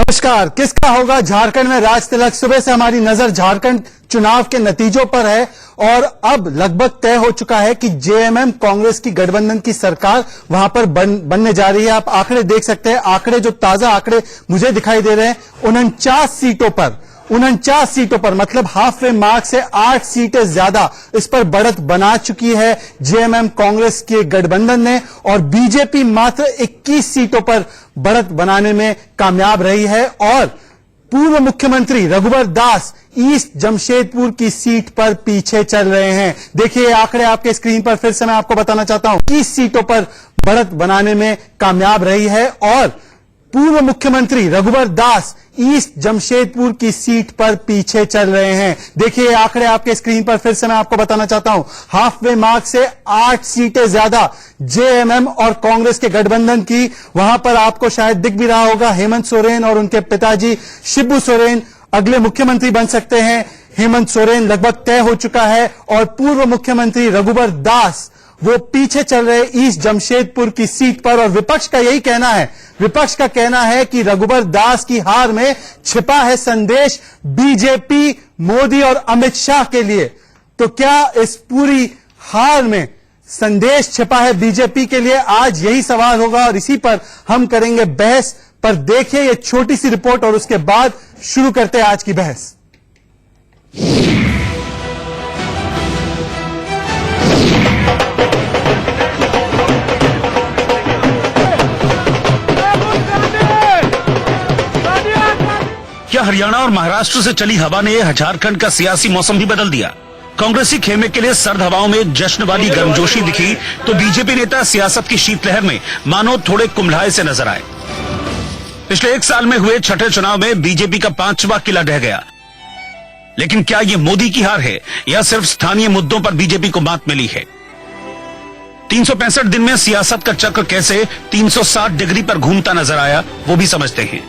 नमस्कार। किसका होगा झारखंड में राज तिलक? सुबह से हमारी नजर झारखंड चुनाव के नतीजों पर है और अब लगभग तय हो चुका है कि जेएमएम कांग्रेस की गठबंधन की सरकार वहां पर बनने जा रही है। आप आंकड़े देख सकते हैं। आंकड़े जो ताजा आंकड़े मुझे दिखाई दे रहे हैं, 49 सीटों पर मतलब हाफ वे मार्क से 8 सीटें ज्यादा इस पर बढ़त बना चुकी है जेएमएम कांग्रेस के गठबंधन ने, और बीजेपी मात्र 21 सीटों पर बढ़त बनाने में कामयाब रही है। और पूर्व मुख्यमंत्री रघुवर दास ईस्ट जमशेदपुर की सीट पर पीछे चल रहे हैं। देखिए आंकड़े आपके स्क्रीन पर, फिर से मैं आपको बताना चाहता हूं। 21 सीटों पर बढ़त बनाने में कामयाब रही है और पूर्व मुख्यमंत्री रघुवर दास ईस्ट जमशेदपुर की सीट पर पीछे चल रहे हैं। देखिए आंकड़े आपके स्क्रीन पर, फिर से मैं आपको बताना चाहता हूं। हाफ वे मार्क से 8 सीटें ज्यादा जेएमएम और कांग्रेस के गठबंधन की। वहां पर आपको शायद दिख भी रहा होगा हेमंत सोरेन और उनके पिताजी शिबू सोरेन अगले मुख्यमंत्री बन सकते हैं। हेमंत सोरेन लगभग तय हो चुका है और पूर्व मुख्यमंत्री रघुवर दास वो पीछे चल रहे ईस्ट जमशेदपुर की सीट पर। और विपक्ष का यही कहना है, विपक्ष का कहना है कि रघुवर दास की हार में छिपा है संदेश बीजेपी, मोदी और अमित शाह के लिए। तो क्या इस पूरी हार में संदेश छिपा है बीजेपी के लिए? आज यही सवाल होगा और इसी पर हम करेंगे बहस। पर देखिए ये छोटी सी रिपोर्ट और उसके बाद शुरू करते हैं आज की बहस। क्या हरियाणा और महाराष्ट्र से चली हवा ने झारखंड का सियासी मौसम भी बदल दिया? कांग्रेसी खेमे के लिए सर्द हवाओं में जश्न वाली गर्मजोशी दिखी तो बीजेपी नेता सियासत की शीतलहर में मानो थोड़े कुम्हलाए से नजर आए। पिछले 1 साल में हुए छठे चुनाव में बीजेपी का 5वां किला ढह गया। लेकिन क्या ये मोदी की हार है या सिर्फ स्थानीय मुद्दों पर बीजेपी को मात मिली है? 365 दिन में सियासत का चक्र कैसे 360 डिग्री पर घूमता नजर आया, वो भी समझते हैं।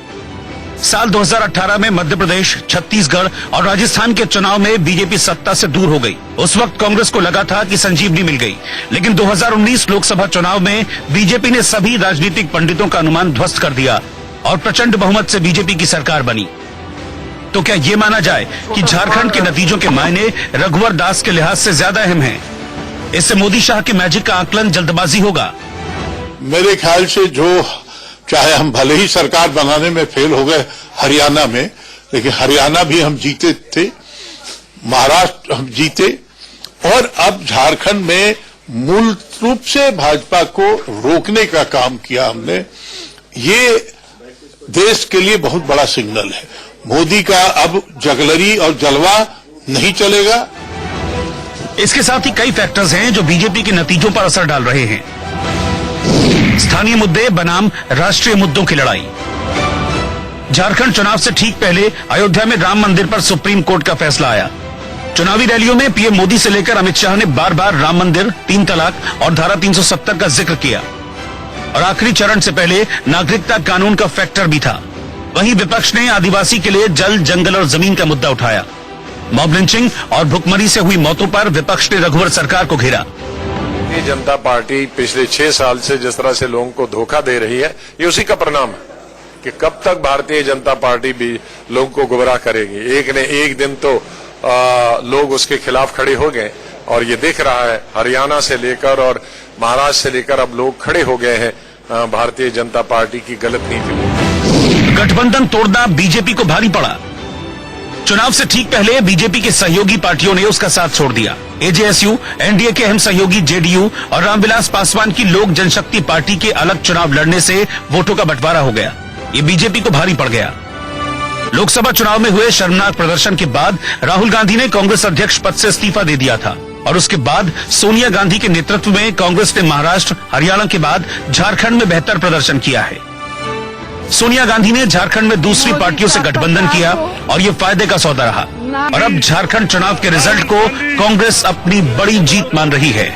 साल 2018 में मध्य प्रदेश, छत्तीसगढ़ और राजस्थान के चुनाव में बीजेपी सत्ता से दूर हो गई। उस वक्त कांग्रेस को लगा था कि संजीवनी मिल गई, लेकिन 2019 लोकसभा चुनाव में बीजेपी ने सभी राजनीतिक पंडितों का अनुमान ध्वस्त कर दिया और प्रचंड बहुमत से बीजेपी की सरकार बनी। तो क्या यह माना जाए कि झारखंड के नतीजों के मायने रघुवर दास के लिहाज से ज्यादा अहम है? इससे मोदी शाह के मैजिक का आकलन जल्दबाजी होगा? मेरे ख्याल से जो चाहे हम भले ही सरकार बनाने में फेल हो गए हरियाणा में, लेकिन हरियाणा भी हम जीते थे, महाराष्ट्र हम जीते, और अब झारखंड में मूल रूप से भाजपा को रोकने का काम किया हमने। ये देश के लिए बहुत बड़ा सिग्नल है। मोदी का अब जगलरी और जलवा नहीं चलेगा। इसके साथ ही कई फैक्टर्स हैं जो बीजेपी के नतीजों पर असर डाल रहे हैं। स्थानीय मुद्दे बनाम राष्ट्रीय मुद्दों की लड़ाई। झारखंड चुनाव से ठीक पहले अयोध्या में राम मंदिर पर सुप्रीम कोर्ट का फैसला आया। चुनावी रैलियों में पीएम मोदी से लेकर अमित शाह ने बार बार राम मंदिर, 3 तलाक और धारा 370 का जिक्र किया और आखिरी चरण से पहले नागरिकता कानून का फैक्टर भी था। वहीं विपक्ष ने आदिवासी के लिए जल, जंगल और जमीन का मुद्दा उठाया। मॉब लिंचिंग और भुखमरी से हुई मौतों पर विपक्ष ने रघुवर सरकार को घेरा। भारतीय जनता पार्टी पिछले 6 साल से जिस तरह से लोगों को धोखा दे रही है, ये उसी का परिणाम है कि कब तक भारतीय जनता पार्टी भी लोगों को गुमराह करेगी। एक दिन तो लोग उसके खिलाफ खड़े हो गए और ये दिख रहा है हरियाणा से लेकर और महाराष्ट्र से लेकर अब लोग खड़े हो गए हैं भारतीय जनता पार्टी की गलत नीति। गठबंधन तोड़ना बीजेपी को भारी पड़ा। चुनाव से ठीक पहले बीजेपी की सहयोगी पार्टियों ने उसका साथ छोड़ दिया। एजेएसयू, एनडीए के अहम सहयोगी जेडीयू और रामविलास पासवान की लोक जनशक्ति पार्टी के अलग चुनाव लड़ने से वोटों का बंटवारा हो गया। ये बीजेपी को भारी पड़ गया। लोकसभा चुनाव में हुए शर्मनाक प्रदर्शन के बाद राहुल गांधी ने कांग्रेस अध्यक्ष पद से इस्तीफा दे दिया था और उसके बाद सोनिया गांधी के नेतृत्व में कांग्रेस ने महाराष्ट्र, हरियाणा के बाद झारखंड में बेहतर प्रदर्शन किया है। सोनिया गांधी ने झारखंड में दूसरी पार्टियों से गठबंधन किया और ये फायदे का सौदा रहा। और अब झारखंड चुनाव के रिजल्ट को कांग्रेस अपनी बड़ी जीत मान रही है।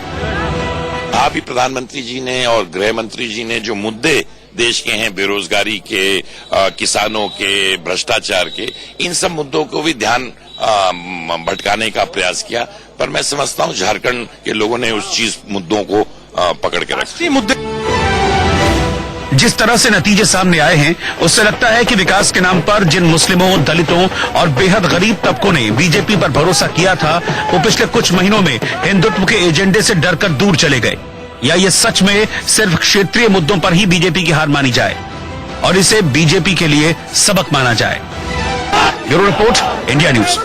आप ही प्रधानमंत्री जी ने और गृह मंत्री जी ने जो मुद्दे देश के हैं, बेरोजगारी के, किसानों के, भ्रष्टाचार के, इन सब मुद्दों को भी ध्यान भटकाने का प्रयास किया। पर मैं समझता हूं झारखंड के लोगों ने उस मुद्दों को पकड़ के रखा। जिस तरह से नतीजे सामने आए हैं उससे लगता है कि विकास के नाम पर जिन मुस्लिमों, दलितों और बेहद गरीब तबकों ने बीजेपी पर भरोसा किया था वो पिछले कुछ महीनों में हिंदुत्व के एजेंडे से डरकर दूर चले गए। या ये सच में सिर्फ क्षेत्रीय मुद्दों पर ही बीजेपी की हार मानी जाए और इसे बीजेपी के लिए सबक माना जाए। Bureau report, India news.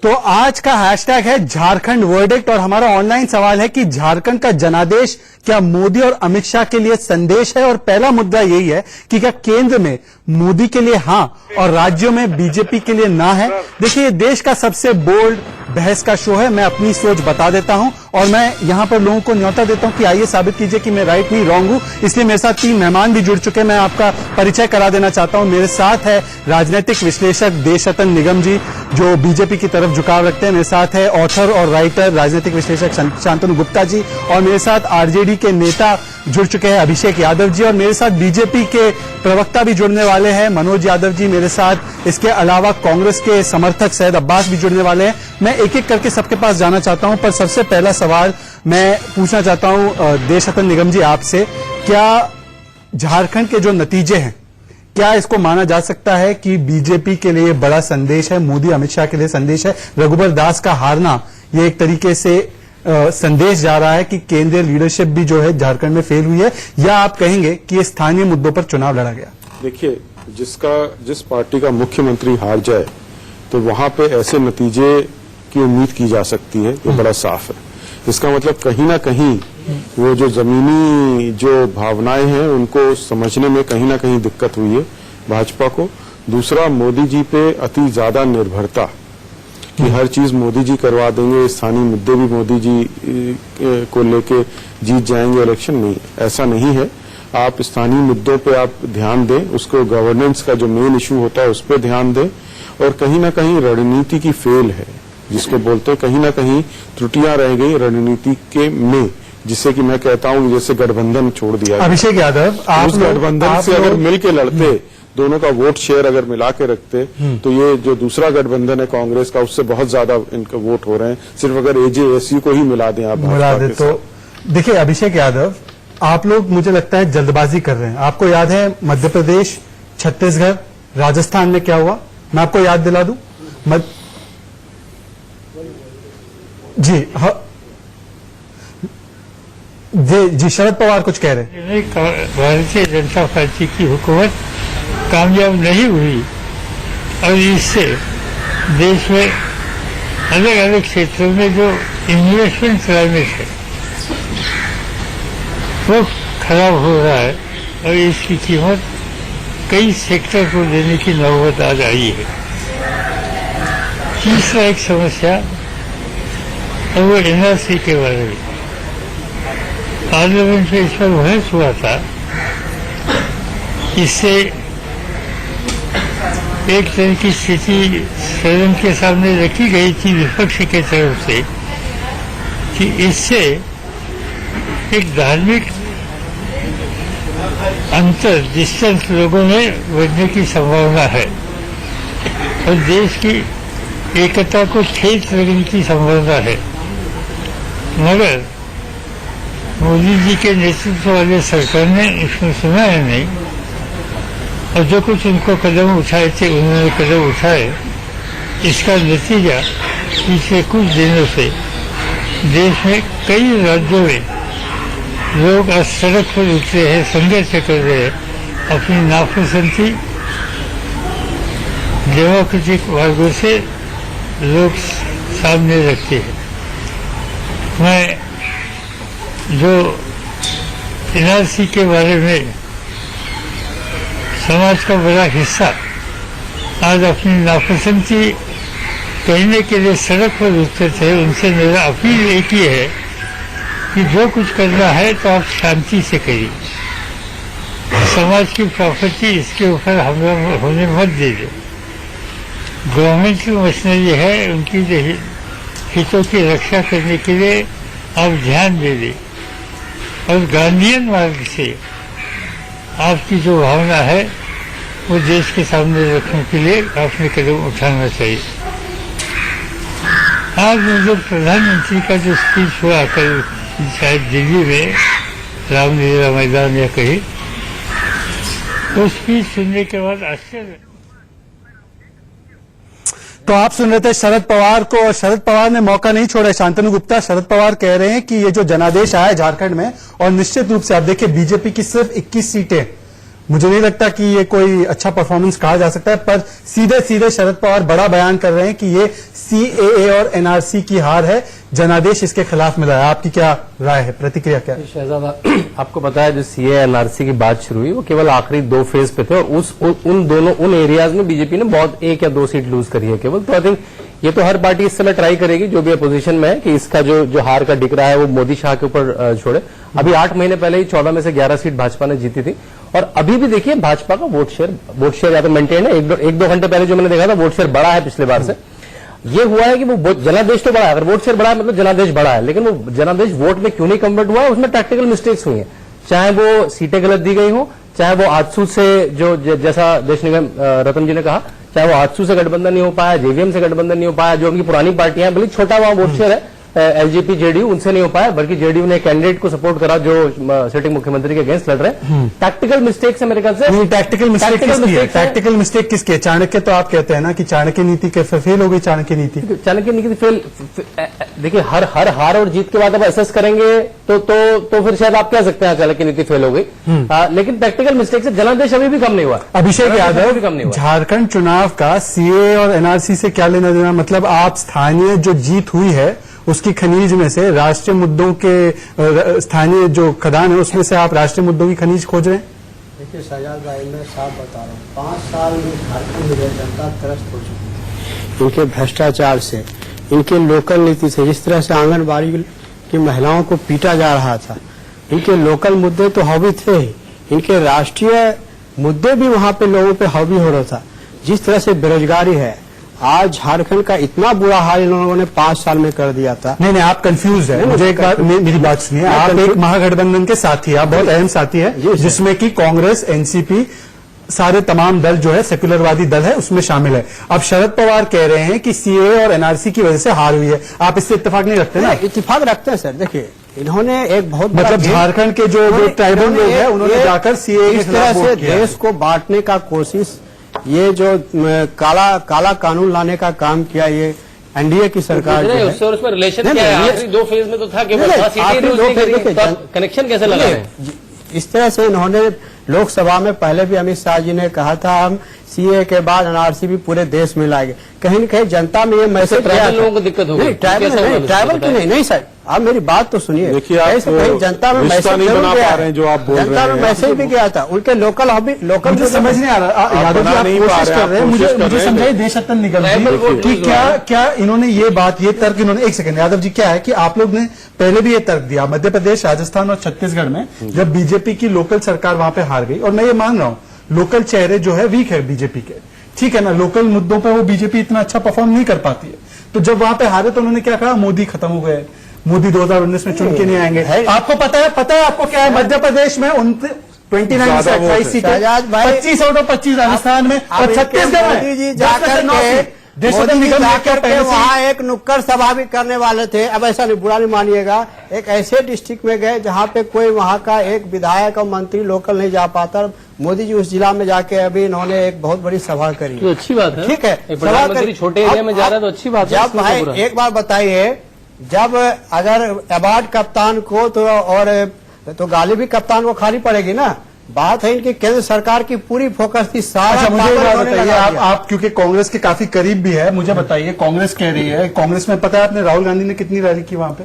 तो आज का हैशटैग है झारखंड वर्डिक्ट और हमारा ऑनलाइन सवाल है कि झारखंड का जनादेश क्या मोदी और अमित शाह के लिए संदेश है। और पहला मुद्दा यही है कि क्या केंद्र में मोदी के लिए हां और राज्यों में बीजेपी के लिए ना है। देखिए, ये देश का सबसे बोल्ड बहस का शो है। मैं अपनी सोच बता देता हूं और मैं यहां पर लोगों को न्योता देता हूं कि आइए साबित कीजिए कि मैं राइट नहीं रॉन्ग हूं। इसलिए मेरे साथ 3 मेहमान भी जुड़ चुके हैं। मैं आपका परिचय करा देना चाहता हूं। मेरे साथ है राजनीतिक विश्लेषक देशरत्न निगम जी, जो बीजेपी की तरफ झुकाव रखते हैं। मेरे साथ है ऑथर और राइटर राजनीतिक विश्लेषक शांतनु गुप्ता जी, और मेरे साथ आरजेडी के नेता जुड़ चुके हैं अभिषेक यादव जी, और मेरे साथ बीजेपी के प्रवक्ता भी जुड़ने वाले हैं मनोज यादव जी मेरे साथ। इसके अलावा कांग्रेस के समर्थक सैयद अब्बास भी जुड़ने वाले हैं। मैं एक एक करके सबके पास जाना चाहता हूं, पर सबसे पहला सवाल मैं पूछना चाहता हूं देशरत्न निगम जी आपसे, क्या झारखंड के जो नतीजे हैं, क्या इसको माना जा सकता है कि बीजेपी के लिए बड़ा संदेश है, मोदी अमित शाह के लिए संदेश है? रघुबर दास का हारना ये एक तरीके से संदेश जा रहा है कि केंद्रीय लीडरशिप भी जो है झारखंड में फेल हुई है, या आप कहेंगे कि ये स्थानीय मुद्दों पर चुनाव लड़ा गया? देखिए, जिस पार्टी का मुख्यमंत्री हार जाए तो वहां पे ऐसे नतीजे की उम्मीद की जा सकती है, ये बड़ा साफ है। इसका मतलब कहीं ना कहीं वो जो जमीनी जो भावनाएं हैं उनको समझने में कहीं ना कहीं दिक्कत हुई है भाजपा को। दूसरा, मोदी जी पे अति ज्यादा निर्भरता कि हर चीज मोदी जी करवा देंगे, स्थानीय मुद्दे भी मोदी जी को लेके जीत जाएंगे इलेक्शन, नहीं, ऐसा नहीं है। आप स्थानीय मुद्दों पे आप ध्यान दें, उसको गवर्नेंस का जो मेन इशू होता है उस पर ध्यान दें, और कहीं ना कहीं रणनीति की फेल है जिसको बोलते हैं, कहीं ना कहीं त्रुटियां रह गई रणनीति के में, जिससे कि मैं कहता हूं जैसे गठबंधन छोड़ दिया। अभिषेक यादव, आप गठबंधन से अगर मिल के लड़ते, दोनों का वोट शेयर अगर मिला के रखते तो ये जो दूसरा गठबंधन है कांग्रेस का, उससे बहुत ज्यादा इनके वोट हो रहे हैं। सिर्फ अगर एजेएसयू को ही मिला दें आप, मिला दे तो देखिए अभिषेक यादव, आप लोग मुझे लगता है जल्दबाजी कर रहे हैं। आपको याद है मध्य प्रदेश, छत्तीसगढ़, राजस्थान में क्या हुआ? मैं आपको याद दिला दूं। जी हाँ, जी शरद पवार कुछ कह रहे हैं। भारतीय जनता पार्टी की हुकूमत कामयाब नहीं हुई और इससे देश में अलग अलग क्षेत्रों में जो इन्वेस्टमेंट क्लाइमेट है वो खराब हो रहा है और इसकी कीमत कई सेक्टर को देने की नौबत आ रही है। तीसरा एक समस्या और वो एनआरसी के बारे में पार्लियामेंट में इस पर बहस हुआ था। इससे एक तरह की स्थिति सदन के सामने रखी गई थी विपक्ष के तरफ से कि इससे एक धार्मिक अंतर डिस्टेंस लोगों में बढ़ने की संभावना है और देश की एकता को ठेस लगने की संभावना है। मगर मोदी जी के नेतृत्व वाले सरकार ने इसमें सुना है नहीं और जो कुछ उनको कदम उठाए थे उन्होंने कदम उठाए। इसका नतीजा पिछले कुछ दिनों से देश में कई राज्यों में लोग आज सड़क पर उतरे हैं, संघर्ष कर रहे हैं, अपनी नापसंदी डेमोक्रेटिक मार्गों से लोग सामने रखते हैं। मैं जो एनआरसी के बारे में समाज का बड़ा हिस्सा आज अपनी नापसंदी कहने के लिए सड़क पर उतरे थे, उनसे मेरा अपील एक ही है कि जो कुछ करना है तो आप शांति से करिए। समाज की प्रॉपर्टी इसके ऊपर हमला होने मत दीजिए। गवर्नमेंट की मशीनरी है, उनकी हितों की रक्षा करने के लिए आप ध्यान दे दें और गांधीयन मार्ग से आपकी जो भावना है वो देश के सामने रखने के लिए आपने कदम उठाना चाहिए। आज मुझे प्रधानमंत्री का जो स्पीच हुआ कल शायद दिल्ली में रामलीला मैदान या कहीं, तो स्पीच सुनने के बाद आश्चर्य। तो आप सुन रहे थे शरद पवार को, और शरद पवार ने मौका नहीं छोड़ा। शांतनु गुप्ता, शरद पवार कह रहे हैं कि ये जो जनादेश आया है झारखंड में, और निश्चित रूप से आप देखिए बीजेपी की सिर्फ 21 सीटें, मुझे नहीं लगता कि ये कोई अच्छा परफॉर्मेंस कहा जा सकता है, पर सीधे सीधे शरद पवार बड़ा बयान कर रहे हैं कि ये सीएए और एनआरसी की हार है, जनादेश इसके खिलाफ मिला है। आपकी क्या राय है, प्रतिक्रिया क्या है? शहजादा, आपको पता है जो सीए एनआरसी की बात शुरू हुई वो केवल आखिरी 2 फेज पे थे, और उन एरियाज में बीजेपी ने बहुत 1 या 2 सीट लूज करी है केवल। तो आई थिंक ये तो हर पार्टी इस समय ट्राई करेगी जो भी अपोजिशन में है कि इसका जो हार का डिक रहा है वो मोदी शाह के ऊपर छोड़े। अभी 8 महीने पहले ही 14 में से 11 सीट भाजपा ने जीती थी, और अभी भी देखिए भाजपा का वोट शेयर या तो मेंटेन है। 1-2 घंटे पहले जो मैंने देखा था वोट शेयर बढ़ा है पिछले बार से। ये हुआ है कि वो जनादेश तो बढ़ा है, अगर वोट शेयर बढ़ा है मतलब जनादेश बढ़ा है, लेकिन वो जनादेश वोट में क्यों नहीं कन्वर्ट हुआ है, उसमें टैक्टिकल मिस्टेक्स हुई हैं। चाहे वो सीटें गलत दी गई हो, चाहे वो आजसू से जो जैसा देश निगम रतन जी ने कहा, चाहे वो आजसू से गठबंधन नहीं हो पाया, जेवीएम से गठबंधन नहीं हो पाया, जो उनकी पुरानी पार्टियां हैं, भले छोटा वहां वोट शेयर है, एलजेपी जेडीयू, उनसे नहीं हो पाया, बल्कि जेडीयू ने कैंडिडेट को सपोर्ट करा जो सिटिंग मुख्यमंत्री के अगेंस्ट लड़ रहे हैं। टैक्टिकल मिस्टेक्स है मेरे ख्याल से। टैक्टिकल मिस्टेक किसकी है? चाणक्य, तो आप कहते हैं ना कि चाणक्य नीति कैसे फेल हो गई? चाणक्य नीति फेल। देखिए हर हार और जीत के बाद अब असेस करेंगे तो फिर शायद आप कह सकते हैं चाणक्य नीति फेल हो गई, लेकिन टैक्टिकल मिस्टेक से जनादेश अभी भी कम नहीं हुआ। अभिषेक यादव, झारखंड चुनाव का सीए और एनआरसी से क्या लेना देना? मतलब आप स्थानीय जो जीत हुई है उसकी खनीज में से राष्ट्रीय मुद्दों के, स्थानीय जो खदान है उसमें से आप राष्ट्रीय मुद्दों की खनीज खोज रहे हैं? देखिए सजाद भाई, मैं साफ बता रहा हूँ, 5 साल में झारखंड में जनता त्रस्त हो चुकी है इनके भ्रष्टाचार से, इनके लोकल नीति से। जिस तरह से आंगनबाड़ी की महिलाओं को पीटा जा रहा था, इनके लोकल मुद्दे तो हावी थे ही, इनके राष्ट्रीय मुद्दे भी वहां पे लोगों पे हावी हो रहा था। जिस तरह से बेरोजगारी है, आज झारखंड का इतना बुरा हाल इन लोगों ने 5 साल में कर दिया था। नहीं, आप कंफ्यूज है। मुझे एक बार मेरी बात सुनिए। आप एक महागठबंधन के साथी, आप बहुत अहम साथी है, जिसमें कि कांग्रेस, एनसीपी, सारे तमाम दल जो है सेक्युलरवादी दल है उसमें शामिल है। अब शरद पवार कह रहे हैं कि सीए और एनआरसी की वजह से हार हुई है। आप इससे इत्तेफाक नहीं रखते ना? इत्तेफाक रखते हैं सर। देखिए इन्होंने एक बहुत मतलब झारखंड के जो ट्राइबल लोग हैं उन्होंने जाकर सीए के खिलाफ वोट किया। देश को बांटने का कोशिश, ये जो काला कानून लाने का काम किया, ये एनडीए की सरकार जो है, उससे और उसमें रिलेशन क्या है? आखिरी 2 फेज में तो था केवल कनेक्शन कैसे लगा रहे हैं? इस तरह से इन्होंने लोकसभा में पहले भी अमित शाह जी ने कहा था हम सीए के बाद एनआरसी भी पूरे देश में लाएंगे। कहीं न कहीं जनता में ये मैसेज ट्राइबल लोगों को दिक्कत होगी। ट्राइबल की नहीं सर, आप मेरी बात तो सुनिए। देखिए आप जनता में मैसेज नहीं बना पा रहे हैं जो आप बोल रहे हैं। जनता में मैसेज भी गया था, उनके लोकल मुझे समझ नहीं आ रहा। यादव जी आप कोशिश कर रहे हैं, मुझे समझाइए देशरत्न निगम जी कि क्या इन्होंने ये बात, ये तर्क इन्होंने, एक सेकंड यादव जी, क्या है कि आप लोग ने पहले भी ये तर्क दिया मध्य प्रदेश, राजस्थान और छत्तीसगढ़ में जब बीजेपी की लोकल सरकार वहां पे हार गई, और मैं ये मान रहा हूं लोकल चेहरे जो है वीक है बीजेपी के, ठीक है ना, लोकल मुद्दों पर वो बीजेपी इतना अच्छा परफॉर्म नहीं कर पाती है। तो जब वहां पे हारे तो उन्होंने क्या कहा? मोदी खत्म हो गए, मोदी 2019 में चुन के नहीं आएंगे। आपको पता है आपको क्या है? मध्य प्रदेश में 29 से 28 सीटें, 25 और 25 राजस्थान में, और छत्तीसगढ़ में मोदी जी जाकर वहाँ एक नुक्कड़ सभा भी करने वाले थे। अब ऐसा नहीं, बुरा नहीं मानिएगा, एक ऐसे डिस्ट्रिक्ट में गए जहाँ पे कोई वहाँ का एक विधायक और मंत्री लोकल नहीं जा पाता। मोदी जी उस जिला में जाके अभी इन्होंने एक बहुत बड़ी सभा करी। तो अच्छी बात है, ठीक है, प्रधानमंत्री छोटे एरिया में जा रहा है तो अच्छी बात है। जब भाई एक बार बताइए, जब अगर अवार्ड कप्तान को तो गाली भी कप्तान को खानी पड़ेगी ना। बात है इनकी केंद्र सरकार की पूरी फोकस थी सारा। अच्छा, मुझे बताइए, आप क्योंकि कांग्रेस के काफी करीब भी है, मुझे बताइए कांग्रेस कह रही है, कांग्रेस में पता है आपने राहुल गांधी ने कितनी रैली की वहां पे?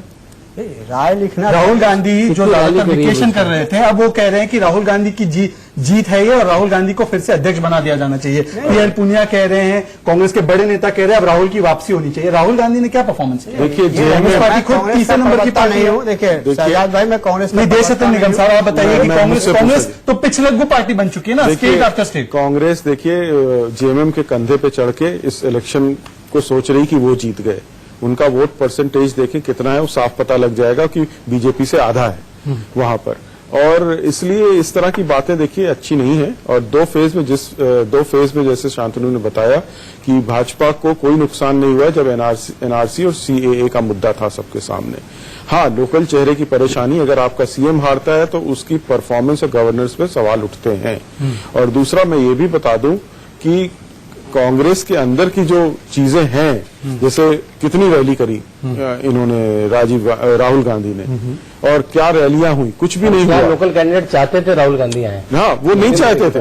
राय लिखना, राहुल गांधी जो वेकेशन कर रहे थे, अब वो कह रहे हैं कि राहुल गांधी की जीत है ये, और राहुल गांधी को फिर से अध्यक्ष बना दिया जाना चाहिए। पीएल पुनिया कह रहे हैं, कांग्रेस के बड़े नेता कह रहे हैं अब राहुल की वापसी होनी चाहिए। राहुल गांधी ने क्या परफॉर्मेंस है? देखिए कांग्रेस पार्टी खुद तीसरे नंबर की पार्टी नहीं हूँ। देखिए सजाद भाई, मैं कांग्रेस नहीं, देशरत्न निगम साहब आप बताइए कि कांग्रेस तो पिछलग्गू पार्टी बन चुकी है ना, स्टेट आफ्टर स्टेट। कांग्रेस देखिए जेएमएम के कंधे पे चढ़ के इस इलेक्शन को सोच रही कि वो जीत गए। उनका वोट परसेंटेज देखें कितना है, वो साफ पता लग जाएगा कि बीजेपी से आधा है वहां पर। और इसलिए इस तरह की बातें देखिए अच्छी नहीं है। और दो फेज में जैसे शांतनु ने बताया कि भाजपा को कोई नुकसान नहीं हुआ जब एनआरसी और सीएए का मुद्दा था सबके सामने। हाँ, लोकल चेहरे की परेशानी, अगर आपका सीएम हारता है तो उसकी परफॉर्मेंस और गवर्नेंस पे सवाल उठते हैं। और दूसरा मैं ये भी बता दूं कि कांग्रेस के अंदर की जो चीजें हैं, जैसे कितनी रैली करी इन्होंने राहुल गांधी ने, और क्या रैलियां हुई, कुछ भी नहीं हुआ। लोकल कैंडिडेट चाहते थे राहुल गांधी आए? हाँ, वो नहीं चाहते थे,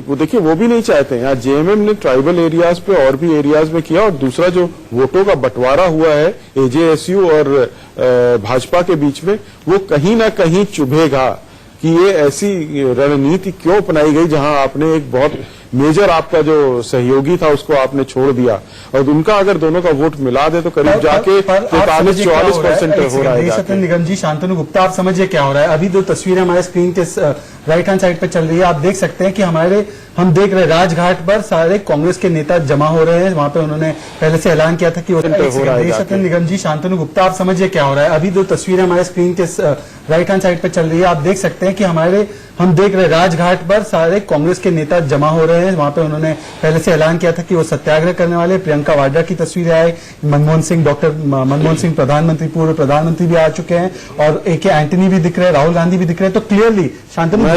वो देखिए वो भी नहीं चाहते हैं। जेएमएम ने ट्राइबल एरियाज पे और भी एरियाज में किया। और दूसरा जो वोटों का बंटवारा हुआ है एजेएसयू और भाजपा के बीच में, वो कहीं ना कहीं चुभेगा कि ये ऐसी रणनीति क्यों अपनाई गई जहां आपने एक बहुत मेजर आपका जो सहयोगी था उसको आपने छोड़ दिया। और उनका अगर दोनों का वोट मिला दे तो करीब जाके 43-44% हो रहा है। देशरत्न निगम जी, शांतनु गुप्ता, आप समझिए क्या हो रहा है। अभी जो तस्वीरें हमारे स्क्रीन के राइट हैंड साइड पर चल रही है, आप देख सकते हैं कि हम देख रहे हैं राजघाट पर सारे कांग्रेस के नेता जमा हो रहे हैं। वहां पे उन्होंने पहले से ऐलान किया था कि देशरत्न निगम जी, शांतनु गुप्ता, आप समझिए क्या हो रहा है। अभी जो तस्वीरें हमारे स्क्रीन के राइट हैंड साइड पर चल रही है, आप देख सकते हैं कि हम देख रहे हैं राजघाट पर सारे कांग्रेस के नेता जमा हो रहे हैं। वहां पे उन्होंने पहले से ऐलान किया था कि वो सत्याग्रह करने वाले। प्रियंका वाड्रा की तस्वीरें आई, डॉक्टर मनमोहन सिंह प्रधानमंत्री, पूर्व प्रधानमंत्री भी आ चुके हैं, और AK एंटनी भी दिख रहे हैं, राहुल गांधी भी दिख रहे हैं। तो क्लियरली शांतनु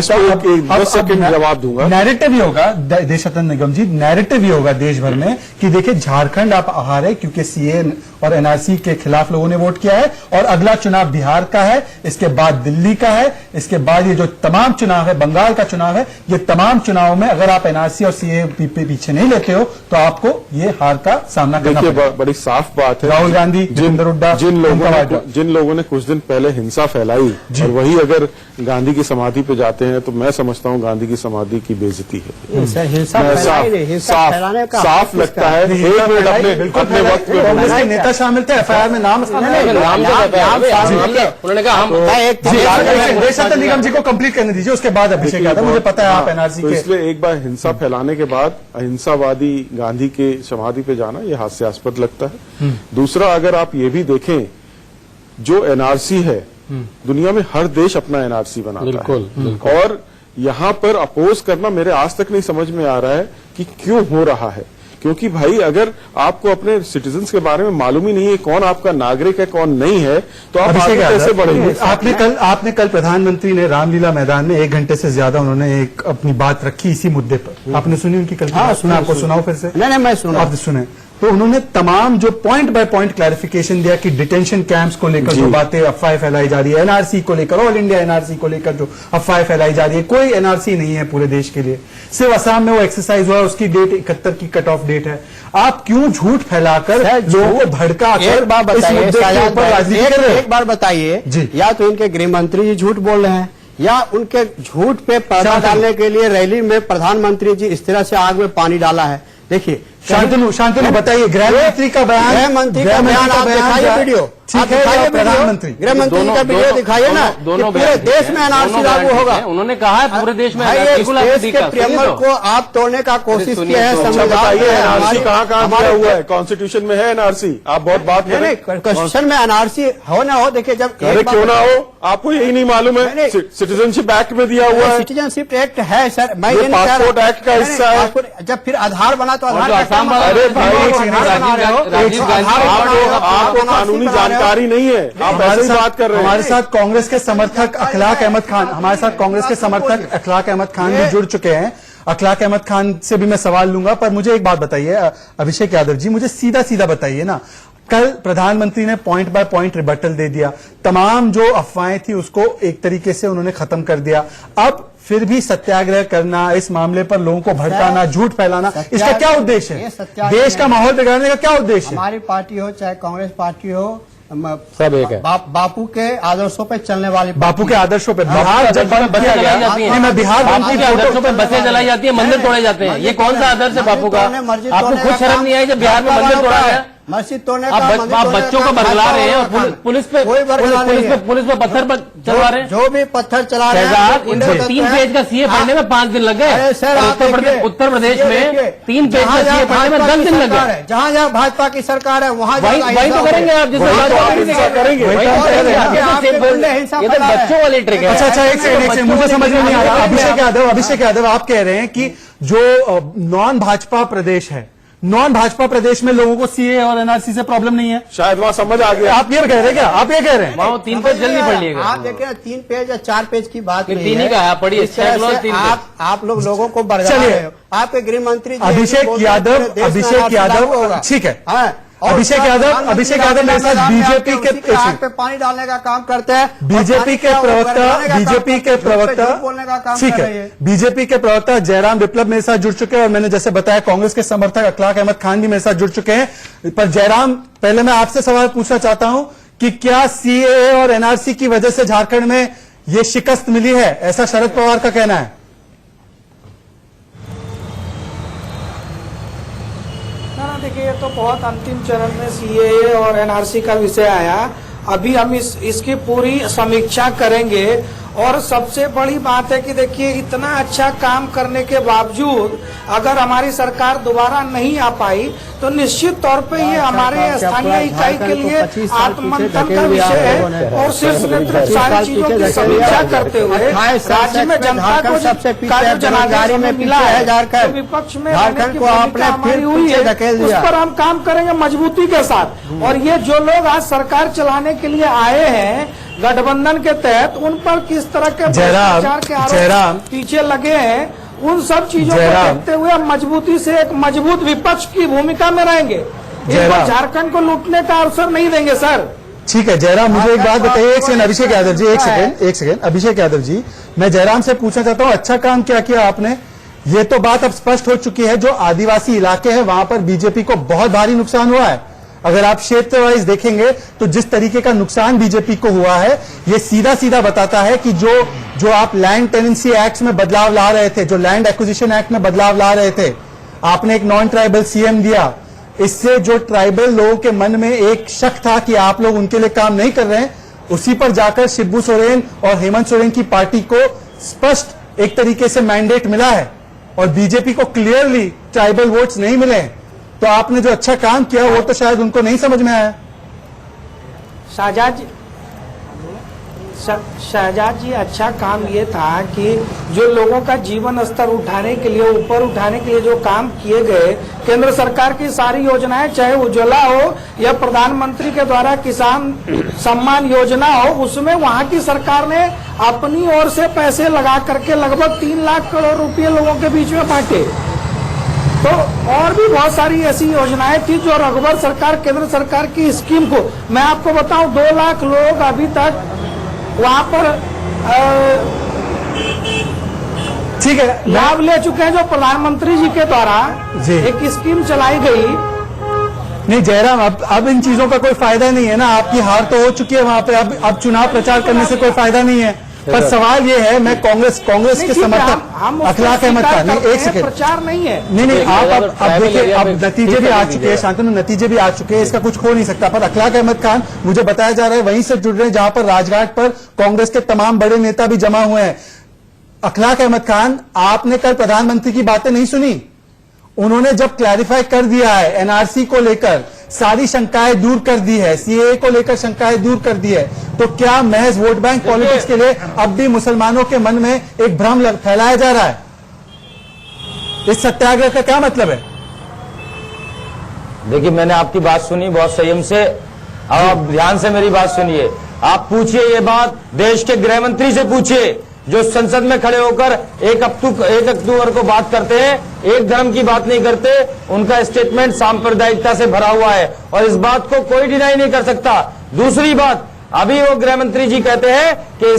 जवाब दूंगा, नैरेटिव ही होगा देशरत्न निगम जी, नैरेटिव ही होगा देश भर में कि देखिए झारखंड आप हारे क्योंकि सीए और एनआरसी के खिलाफ लोगों ने वोट किया है, और अगला चुनाव बिहार का है, इसके बाद दिल्ली का है, इसके बाद ये जो तमाम चुनाव है, बंगाल का चुनाव है, ये तमाम चुनाव में अगर आप एनआरसी और सीए पीछे नहीं लेते हो तो आपको ये हार का सामना करना पड़ेगा। बड़ी साफ बात है। राहुल गांधी, जितेंद्र हुड्डा, जिन लोगों ने कुछ दिन पहले हिंसा फैलाई और वही अगर गांधी की समाधि पे जाते हैं तो मैं समझता हूं गांधी की समाधि की बेइज्जती है। साफ लगता है। एक मिनट अपने वक्त में कांग्रेस के नेता शामिल थे, FIR में नाम उन्होंने कहा देशरत्न निगम जी को कंप्लीट करने दीजिए, उसके बाद अभिषेक यादव। मुझे पता है आप एनआरसी तो के, इसलिए एक बार हिंसा फैलाने के बाद अहिंसावादी गांधी के समाधि पे जाना ये हास्यास्पद लगता है। दूसरा, अगर आप ये भी देखें, जो एनआरसी है दुनिया में हर देश अपना एनआरसी बनाता है, और यहाँ पर अपोज करना मेरे आज तक नहीं समझ में आ रहा है कि क्यों हो रहा है। क्योंकि भाई अगर आपको अपने सिटीजन्स के बारे में मालूम ही नहीं है कौन आपका नागरिक है कौन नहीं है, तो आप आगे कैसे बढ़ेंगे? आपने कल प्रधानमंत्री ने रामलीला मैदान में 1 घंटे से ज्यादा उन्होंने एक अपनी बात रखी इसी मुद्दे पर। आपने सुनी उनकी कल? हाँ, सुना। आपको सुनाओ फिर से? नहीं, मैं सुना। आपने सुने तो उन्होंने तमाम जो पॉइंट बाय पॉइंट क्लैरिफिकेशन दिया कि डिटेंशन कैंप्स को लेकर जो बातें अफवाहें फैलाई जा रही है, एनआरसी को लेकर, ऑल इंडिया एनआरसी को लेकर जो अफवाहें फैलाई जा रही है, कोई एनआरसी नहीं है पूरे देश के लिए, सिर्फ असम में वो एक्सरसाइज हुआ, उसकी डेट 71 की कट ऑफ डेट है। आप क्यों झूठ फैलाकर लोगों को भड़काकर एक बार बताइए, एक बार बताइए, या तो इनके गृह मंत्री जी झूठ बोल रहे हैं, या उनके झूठ पे पर्दा डालने के लिए रैली में प्रधानमंत्री जी इस तरह से आग में पानी डाला है। देखिए शांतनु बताइए, गृह मंत्री का बयान, आप दिखाइए वीडियो, ठीक है, प्रधानमंत्री गृह मंत्री का वीडियो दिखाइए ना, पूरे देश में एनआरसी लागू होगा। उन्होंने कहा है पूरे देश में देश के प्रेमर को आप तोड़ने का कोशिश किया है। एनआरसी कहाँ हुआ है? कॉन्स्टिट्यूशन में है एनआरसी? आप बहुत बात कर रहे हैं। कॉन्स्टिट्यूशन में एनआरसी हो ना हो, देखिए जब क्यों ना हो, आपको यही नहीं मालूम है? सिटीजनशिप एक्ट में दिया हुआ है। सिटीजनशिप एक्ट है सर, मैं पासपोर्ट एक्ट का हिस्सा है। जब फिर आधार बना तो आधार, अरे भाई आपको कानूनी जानकारी नहीं है, आप ऐसी बात कर रहे हैं। हमारे साथ कांग्रेस के समर्थक अखलाक अहमद खान, हमारे साथ कांग्रेस के समर्थक अखलाक अहमद खान भी जुड़ चुके हैं। अखलाक अहमद खान से भी मैं सवाल लूंगा, पर मुझे एक बात बताइए अभिषेक यादव जी, मुझे सीधा सीधा बताइए ना, कल प्रधानमंत्री ने पॉइंट बाय पॉइंट रिबटल दे दिया, तमाम जो अफवाहें थी उसको एक तरीके से उन्होंने खत्म कर दिया। अब फिर भी सत्याग्रह करना, इस मामले पर लोगों को भड़काना, झूठ फैलाना, इसका क्या उद्देश्य है? देश का माहौल बिगाड़ने का क्या उद्देश्य है? हमारी पार्टी हो चाहे कांग्रेस पार्टी हो, सब एक है। बापू के आदर्शों पे चलने वाली, बापू के आदर्शों पे बिहार जब बंद किया गया, मैं बिहार बापू के आदर्शों पे बसें जलाई जाती है, मंदिर तोड़े जाते हैं, ये कौन सा आदर्श है बापू का? आपको खुद शर्म नहीं आई जब बिहार में मंदिर तोड़ा गया? मस्जिद तोड़ने का, आप बच्चों को बरगला रहे हैं और पुलिस पे पत्थर चलवा रहे हैं, जो भी पत्थर चला रहे हैं। इनको 3 पेज का सीए पढ़ने में 5 दिन लग गए। उत्तर प्रदेश में 3 पेज का सीए पढ़ने में 10 दिन लग गए। जहाँ जहाँ भाजपा की सरकार है वहाँ वही तो करेंगे आप, जिससे करेंगे बच्चों वाली ट्रिक है। अच्छा, एक सेकंड, मुझे समझ में नहीं आ रहा। अभिषेक यादव आप कह रहे हैं कि जो नॉन भाजपा प्रदेश है, नॉन भाजपा प्रदेश में लोगों को सीए और एनआरसी से प्रॉब्लम नहीं है? शायद वहां समझ आ गया। आप ये कह रहे हैं क्या? आप ये कह रहे हैं? वहाँ 3 पेज जल्दी पढ़ लिएगा। आप देखिए 3 पेज या 4 पेज की बात नहीं 3 ही का है, पढ़िए। इस तरह से आप लोगों को बरगला चलिए। रहे हो। आपके गृह मंत्री जी अभिषेक बोल रहे हैं यादव, पूरे देश में अभिषेक NRC यादव, लागू होगा। ठीक है। हाँ। और अभिषेक यादव मेरे साथ बीजेपी के आग पे पानी डालने का काम करते हैं। बीजेपी के प्रवक्ता बोलने का काम ठीक कर रही है, है। बीजेपी के प्रवक्ता जयराम विप्लव मेरे साथ जुड़ चुके हैं और मैंने जैसे बताया कांग्रेस के समर्थक अखलाक अहमद खान भी मेरे साथ जुड़ चुके हैं। पर जयराम, पहले मैं आपसे सवाल पूछना चाहता हूं कि क्या सीएए और एनआरसी की वजह से झारखंड में ये शिकस्त मिली है, ऐसा शरद पवार का कहना है? ना देखिए, ये तो बहुत अंतिम चरण में सीएए और एनआरसी का विषय आया। अभी हम इसकी पूरी समीक्षा करेंगे और सबसे बड़ी बात है कि देखिए इतना अच्छा काम करने के बावजूद अगर हमारी सरकार दोबारा नहीं आ पाई तो निश्चित तौर पे ये हमारे स्थानीय इकाई के लिए आत्ममंथन का विषय है और शीर्ष नेतृत्व सारी चीजों की समीक्षा करते हुए राज्य में जनता को जो जनाधारी में मिला है झारखंड विपक्ष में झारखंड को आपने फिर हुई है धकेल दिया। उस पर हम काम करेंगे मजबूती के साथ। और ये जो लोग आज सरकार चलाने के लिए आए हैं गठबंधन के तहत, उन पर किस तरह के भ्रष्टाचार के आरोप पीछे लगे हैं, उन सब चीजों को देखते हुए हम मजबूती से एक मजबूत विपक्ष की भूमिका में रहेंगे। झारखंड को लूटने का अवसर नहीं देंगे सर। ठीक है जयराम, मुझे एक बात बताइए। एक सेकंड अभिषेक यादव जी, एक सेकंड अभिषेक यादव जी, मैं जयराम से पूछना चाहता हूं अच्छा काम क्या किया आपने? ये तो बात अब स्पष्ट हो चुकी है, जो आदिवासी इलाके हैं वहां पर बीजेपी को बहुत भारी नुकसान हुआ है। अगर आप क्षेत्र वाइज देखेंगे तो जिस तरीके का नुकसान बीजेपी को हुआ है, ये सीधा सीधा बताता है कि जो आप लैंड टेनेंसी एक्ट में बदलाव ला रहे थे, जो लैंड एक्विजिशन एक्ट में बदलाव ला रहे थे, आपने एक नॉन ट्राइबल सीएम दिया, इससे जो ट्राइबल लोगों के मन में एक शक था कि आप लोग उनके लिए काम नहीं कर रहे हैं, उसी पर जाकर शिबू सोरेन और हेमंत सोरेन की पार्टी को स्पष्ट एक तरीके से मैंडेट मिला है और बीजेपी को क्लियरली ट्राइबल वोट्स नहीं मिले। तो आपने जो अच्छा काम किया वो तो शायद उनको नहीं समझ में आया। शहजाद जी, अच्छा काम ये था कि जो लोगों का जीवन स्तर उठाने के लिए, ऊपर उठाने के लिए जो काम किए गए, केंद्र सरकार की सारी योजनाएं, चाहे उज्ज्वला हो या प्रधानमंत्री के द्वारा किसान सम्मान योजना हो, उसमें वहां की सरकार ने अपनी ओर से पैसे लगा करके लगभग 3 लाख करोड़ रुपए लोगों के बीच में बांटे। तो और भी बहुत सारी ऐसी योजनाएं थी जो रघुवर सरकार, केंद्र सरकार की स्कीम को, मैं आपको बताऊं 2 लाख लोग अभी तक वहां पर ठीक है लाभ ले चुके हैं, जो प्रधानमंत्री जी के द्वारा एक स्कीम चलाई गई। नहीं जयराम, अब इन चीजों का कोई फायदा नहीं है ना, आपकी हार तो हो चुकी है वहां पे, अब चुनाव प्रचार करने से कोई फायदा नहीं है। पर सवाल ये है, मैं कांग्रेस के समर्थक अखलाक अहमद खान, नहीं एक सेकंड, प्रचार नहीं है, नहीं आप अब देखिए, अब नतीजे भी आ चुके हैं शांतनु, नतीजे भी आ चुके हैं, इसका कुछ हो नहीं सकता। पर अखलाक अहमद खान मुझे बताया जा रहा है वहीं से जुड़ रहे हैं जहां पर राजघाट पर कांग्रेस के तमाम बड़े नेता भी जमा हुए हैं। अखलाक अहमद खान, आपने कल प्रधानमंत्री की बातें नहीं सुनी? उन्होंने जब क्लैरिफाई कर दिया है, एनआरसी को लेकर सारी शंकाएं दूर कर दी है, सीएए को लेकर शंकाएं दूर कर दी है, तो क्या महज वोट बैंक पॉलिटिक्स के लिए अब भी मुसलमानों के मन में एक भ्रम फैलाया जा रहा है? इस सत्याग्रह का क्या मतलब है? देखिए, मैंने आपकी बात सुनी बहुत संयम से, अब आप ध्यान से मेरी बात सुनिए। आप पूछिए ये बात देश के गृह मंत्री से पूछिए, जो संसद में खड़े होकर 1 अक्टूबर को बात करते हैं, एक धर्म की बात नहीं करते। उनका स्टेटमेंट सांप्रदायिकता से भरा हुआ है और इस बात को कोई डिनाई नहीं कर सकता। दूसरी बात, अभी वो गृह मंत्री जी कहते हैं कि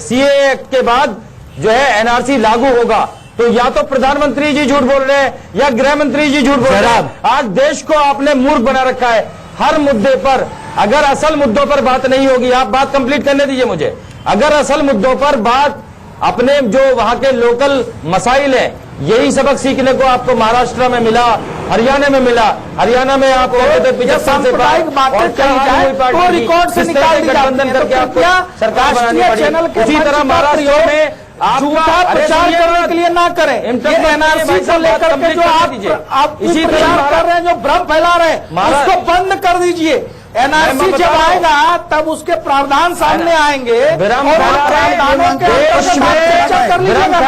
सीए के बाद जो है एनआरसी लागू होगा, तो या तो प्रधानमंत्री जी झूठ बोल रहे हैं या गृह मंत्री जी झूठ बोल रहे हैं। आज देश को आपने मूर्ख बना रखा है हर मुद्दे पर। अगर असल मुद्दों पर बात नहीं होगी, आप बात कंप्लीट करने दीजिए मुझे, अगर असल मुद्दों पर बात, अपने जो वहां के लोकल मसाइल हैं, यही सबक सीखने को आपको महाराष्ट्र में मिला, हरियाणा में मिला। हरियाणा में आप सांप्रदायिक बातें कही जाए तो रिकॉर्ड से निकाल दी जाती है, तो कृपया राष्ट्रीय चैनल के उसी तरह महाराष्ट्र में झूठा प्रचार करने के लिए ना करें। एनआरसी को लेकर के जो आप इसी प्रचार कर रहे हैं, जो भ्रम फैला रहे हैं, उसको बंद कर दीजिए। एनआरसी जब आएगा तब उसके प्रावधान सामने आएंगे और प्रावधानों के चर्चा कर लीजिएगा।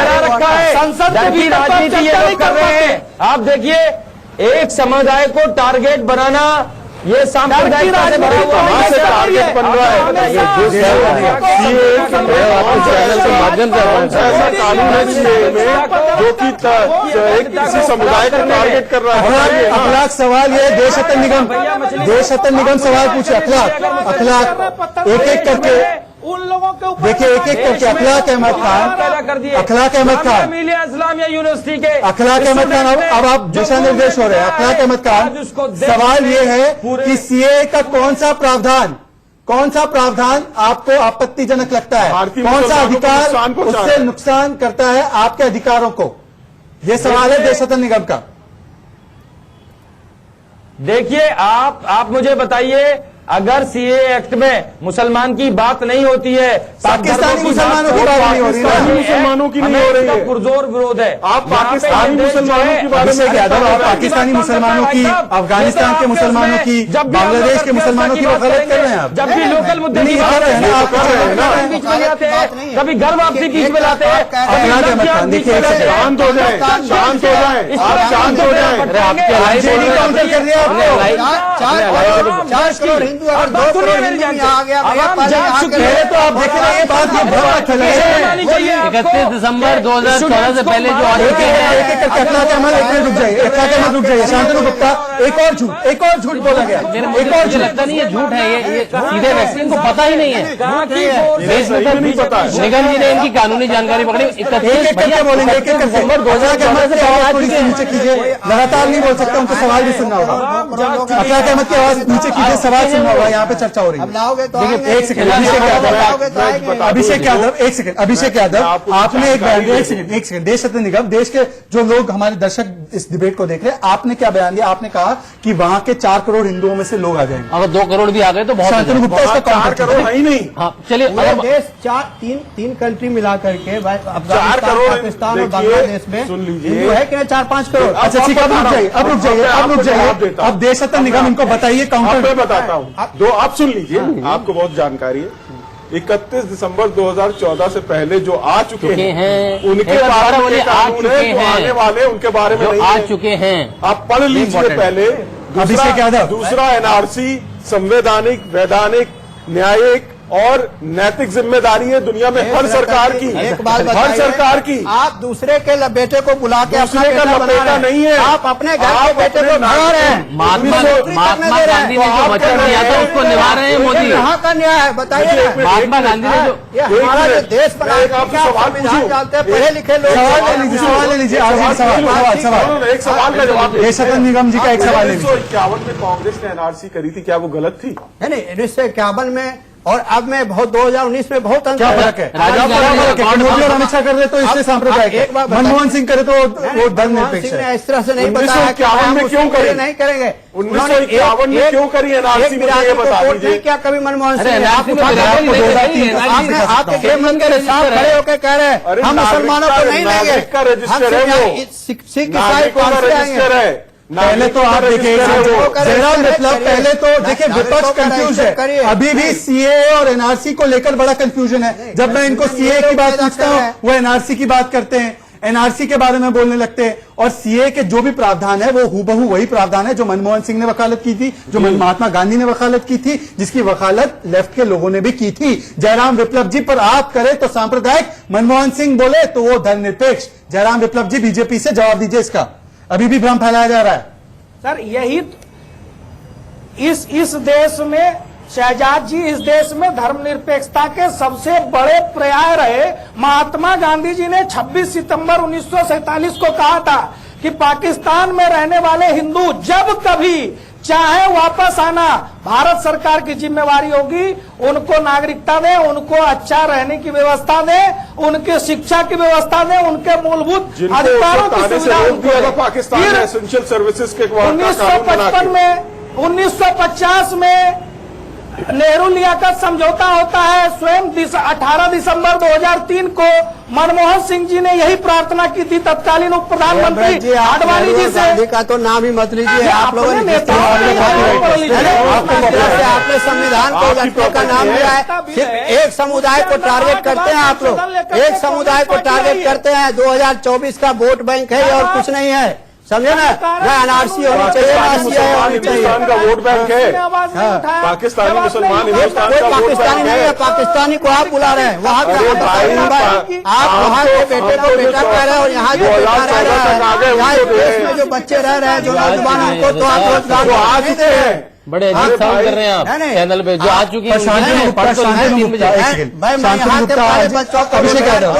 संसद की राजनीति ये लोग कर रहे हैं। आप देखिए, एक समुदाय को टारगेट बनाना ये सांप्रदायिकता से भरा हुआ कहां से टारगेट बन रहा है? चैनल के माध्यम से ऐसा कानून है सीए में जो कि एक किसी समुदाय को टारगेट कर रहा है। अखलाक सवाल ये देश हतन निगम सवाल पूछे। अखलाक एक एक करके उन लोगों के ऊपर देखिए, एक एक करके अखलाक अहमद खान इस्लामिया यूनिवर्सिटी के अखलाक अहमद खान अब आप दिशा निर्देश हो रहे हैं। अखलाक अहमद खान, सवाल ये है कि सीए का कौन सा प्रावधान आपको आपत्तिजनक लगता है? कौन सा अधिकार उससे नुकसान करता है आपके अधिकारों को? ये सवाल है देश हतन निगम का। देखिए, आप मुझे बताइए, अगर सीए एक्ट में मुसलमान की बात नहीं होती है, पाकिस्तानी मुसलमानों की बात नहीं हो रही है, मुसलमानों की नहीं हो रही है, पुरजोर विरोध है। आप पाकिस्तानी मुसलमानों की बारे में आप पाकिस्तानी मुसलमानों की, अफगानिस्तान के मुसलमानों की, बांग्लादेश के मुसलमानों की वकालत कर रहे हैं आप। जब भी लोकल मुद्दे नहीं कर रहे हैं आप, कर रहे हैं ना। बीच में लाते हैं, कभी घर वापसी बीच में लाते हैं, देखिए शांत हो जाए, शांत हो जाए, आप शांत हो जाए। आरजेडी काउंटर कर रही है आपको। 4 करोड़ हिंदू अगर 2 करोड़ हिंदू यहाँ आ गया भैया, पहले तो आप देख रहे हैं, ये बात ये बहुत चल रही है। 31 दिसंबर 2014 से पहले जो ऑर्डर किए हैं, अखलाक अहमद रुक जाइए, शांतनु गुप्ता, एक और झूठ बोला गया, एक और मुझे लगता नहीं ये झूठ है, ये सीधे वैक्सीन को पता ही नहीं है। निगम जी ने इनकी कानूनी जानकारी पकड़ी। 31 करके बोलेंगे, एक एक दिसंबर 2014 से आवाज थोड़ी सी नीचे कीजिए, लगातार नहीं बोल सकते, उनको सवाल भी सुनना होगा। अखलाक अहमद की आवाज नीचे कीजिए, सवाल सुनना होगा, यहाँ पे चर्चा हो रही है। एक सेकंड, अभिषेक यादव, आपने एक बयान दिया, एक सेकंड, देश हतन निगम, देश के जो लोग हमारे दर्शक इस डिबेट को देख रहे हैं, आपने क्या बयान दिया? आपने कहा कि वहां के 4 करोड़ हिंदुओं में से लोग आ जाएंगे। अगर 2 करोड़ भी आ गए तो बहुत। शांतनु गुप्ता इसका 4 करोड़ है ही नहीं। हाँ, चलिए, देश 3 कंट्री मिला करके 4 करोड़ पाकिस्तान और बांग्लादेश में सुन लीजिए, हिंदू है कि 4-5 करोड़। अच्छा ठीक है, अब रुक जाइए, अब देश हतन निगम इनको बताइए काउंटर। मैं बताता हूँ, आप सुन लीजिए, आपको बहुत जानकारी है। 31 दिसंबर 2014 से पहले जो आ चुके हैं उनके बारे में कानून है, जो आने वाले उनके बारे में नहीं आ चुके हैं। आप पढ़ लीजिए पहले। अभिषेक यादव, दूसरा एनआरसी संवैधानिक, वैधानिक, न्यायिक और नैतिक जिम्मेदारी है दुनिया में हर सरकार की। एक बात हर बताइए, सरकार की। आप दूसरे के बेटे को बुला के अपना दूसरे का बेटा बना लपेटा रहे हैं। नहीं है, आप अपने घर के बेटे को भगा रहे हैं। महात्मा गांधी ने जो वचन दिया था उसको निभा रहे हैं मोदी। कहाँ का न्याय है बताइए ना। महात्मा गांधी ने जो ये हमारा जो देश बना एक आपसे सवाल संविधान डालते हैं, पढ़े लिखे लोग। सवाल ले लीजिए, एक सवाल का जवाब। देश हतन निगम जी का एक सवाल ले लीजिए। 1951 में कांग्रेस ने एनआरसी करी थी, क्या वो गलत थी? नहीं, 1951 में और अब में बहुत 2019 में बहुत अंतर क्या फर्क है? मोदी और अमित शाह कर रहे तो इससे सांप्रदायिक है, मनमोहन सिंह करे तो वो धर्मनिरपेक्ष है। इस तरह से नहीं बताया कि 1951 में क्यों करी? नहीं करेंगे। 1951 में क्यों करी एनआरसी? ये बता दीजिए। क्या कभी मनमोहन सिंह ने आपके गृह मंत्री के साथ खड़े होकर कह रहे हैं हम मुसलमानों को नहीं लेंगे, का रजिस्टर है वो, सिख ईसाई कौन से रजिस्टर है। पहले तो आप देखिए जयराम विप्लव, पहले तो देखिए विपक्ष कंफ्यूज है, अभी भी सीए और एनआरसी को लेकर बड़ा कंफ्यूजन है। जब मैं इनको सीए की बात पूछता हूँ वो एनआरसी की बात करते हैं, एनआरसी के बारे में बोलने लगते हैं, और सीए के जो भी प्रावधान है वो हूबहू वही प्रावधान है जो मनमोहन सिंह ने वकालत की थी, जो महात्मा गांधी ने वकालत की थी, जिसकी वकालत लेफ्ट के लोगों ने भी की थी। जयराम विप्लव जी पर आप करें तो सांप्रदायिक, मनमोहन सिंह बोले तो वो धर्मनिरपेक्ष। जयराम विप्लव जी बीजेपी से जवाब दीजिए इसका, अभी भी भ्रम फैलाया जा रहा है। सर यही इस देश में शहजाद जी, इस देश में धर्मनिरपेक्षता के सबसे बड़े पर्याय रहे। महात्मा गांधी जी ने 26 सितंबर 1947 को कहा था कि पाकिस्तान में रहने वाले हिंदू जब कभी चाहे वापस आना, भारत सरकार की जिम्मेवारी होगी, उनको नागरिकता दें, उनको अच्छा रहने की व्यवस्था दें, उनके शिक्षा की व्यवस्था दें, उनके मूलभूत अधिकारों की सुविधा। पाकिस्तान में एसेंशियल सर्विसेज के 1950 में नेहरू लियाकत समझौता होता है। स्वयं 18 दिसंबर 2003 को मनमोहन सिंह जी ने यही प्रार्थना की थी तत्कालीन उप प्रधानमंत्री आडवाणी जी से। का तो नाम ही मत लीजिए, आप लोगों ने आपने संविधान को लड़कों का नाम लिया है। सिर्फ एक समुदाय को टारगेट करते हैं आप लोग, एक समुदाय को टारगेट करते हैं। 2024 का वोट बैंक है और कुछ नहीं है। समझे ना, एनआरसी होनी चाहिए, हिंदुस्तान का वोट बैंक है, पाकिस्तानी मुसलमान हिंदुस्तान कोई का वोट पाकिस्तानी बैंक नहीं है, पाकिस्तानी को आप बुला रहे हैं वहाँ अरे भाई, आप वहाँ के बेटे को बेटा कह रहे हैं और यहाँ जो बेटा रह रहा है, यहाँ इस देश में जो बच्चे रह रहे हैं, जो नौजवान, उनको तो आप रोजगार आ चुके हैं। बड़े अजीब साउंड कर रहे हैं आप चैनल पे, जो आ चुकी है भाई मैं यहाँ पे पढ़े बच्चों को अभिषेक यादव